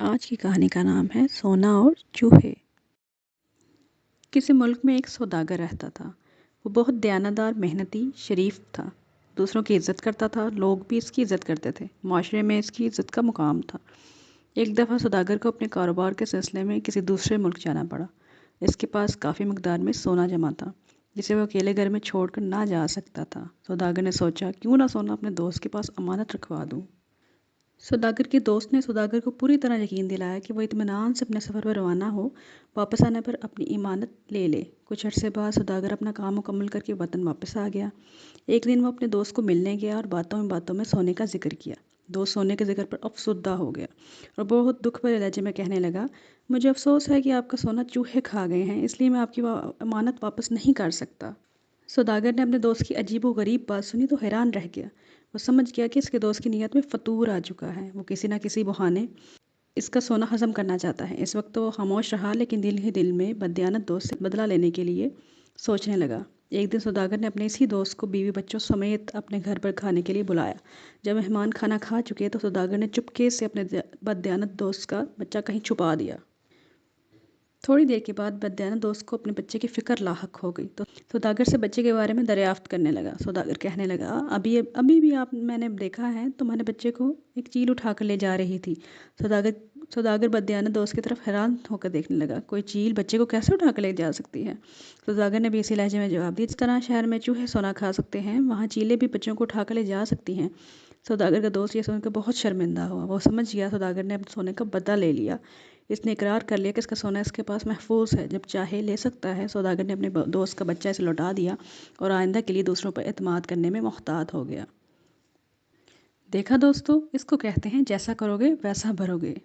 आज की कहानी का नाम है सोना और चूहे। किसी मुल्क में एक सौदागर रहता था। वो बहुत दयानतदार, मेहनती, शरीफ था। दूसरों की इज्जत करता था। लोग भी इसकी इज्जत करते थे। माशरे में इसकी इज्जत का मुकाम था। एक दफ़ा सौदागर को अपने कारोबार के सिलसिले में किसी दूसरे मुल्क जाना पड़ा। इसके पास काफ़ी मकदार में सोना जमा था, जिसे वो अकेले घर में छोड़कर ना जा सकता था। सौदागर ने सोचा, क्यों ना सोना अपने दोस्त के पास अमानत रखवा दूँ। सौदागर के दोस्त ने सौदागर को पूरी तरह यकीन दिलाया कि वह इत्मीनान से अपने सफ़र पर रवाना हो, वापस आने पर अपनी इमानत ले ले। कुछ अरसे बाद सौदागर अपना काम मुकम्मल करके वतन वापस आ गया। एक दिन वो अपने दोस्त को मिलने गया और बातों में सोने का जिक्र किया। दोस्त सोने के जिक्र पर अफसुर्दा हो गया और बहुत दुख भरे लहजे में कहने लगा, मुझे अफसोस है कि आपका सोना चूहे खा गए हैं, इसलिए मैं आपकी अमानत वापस नहीं कर सकता। सौदागर ने अपने दोस्त की अजीबो गरीब बात सुनी तो हैरान रह गया। वो समझ गया कि इसके दोस्त की नीयत में फतूर आ चुका है। वो किसी न किसी बहाने इसका सोना हजम करना चाहता है। इस वक्त तो वो खामोश रहा, लेकिन दिल ही दिल में बददियानत दोस्त से बदला लेने के लिए सोचने लगा। एक दिन सौदागर ने अपने इसी दोस्त को बीवी बच्चों समेत अपने घर पर खाने के लिए बुलाया। जब मेहमान खाना खा चुके तो सौदागर ने चुपके से अपने बददियानत दोस्त का बच्चा कहीं छुपा दिया। थोड़ी देर के बाद बददियानत दोस्त को अपने बच्चे की फ़िक्र लाहक हो गई तो सौदागर से बच्चे के बारे में दरियाफ्त करने लगा। सौदागर कहने लगा, अभी भी आप मैंने देखा है, तुम्हारे बच्चे को एक चील उठा कर ले जा रही थी। सौदागर सौदागर बददियानत दोस्त की तरफ हैरान होकर देखने लगा। कोई चील बच्चे को कैसे उठा कर ले जा सकती है? सौदागर ने भी इसी लहजे में जवाब दिया, जिस तरह शहर में चूहे सोना खा सकते हैं, वहाँ चीलें भी बच्चों को उठा कर ले जा सकती हैं। सौदागर का दोस्त ये सुनकर बहुत शर्मिंदा हुआ। वो समझ गया सौदागर ने अपने सोने का बदला ले लिया। इसने इकरार कर लिया कि इसका सोना इसके पास महफूज है, जब चाहे ले सकता है। सौदागर ने अपने दोस्त का बच्चा इसे लौटा दिया और आइंदा के लिए दूसरों पर एतमाद करने में मुहतात हो गया। देखा दोस्तों, इसको कहते हैं जैसा करोगे वैसा भरोगे।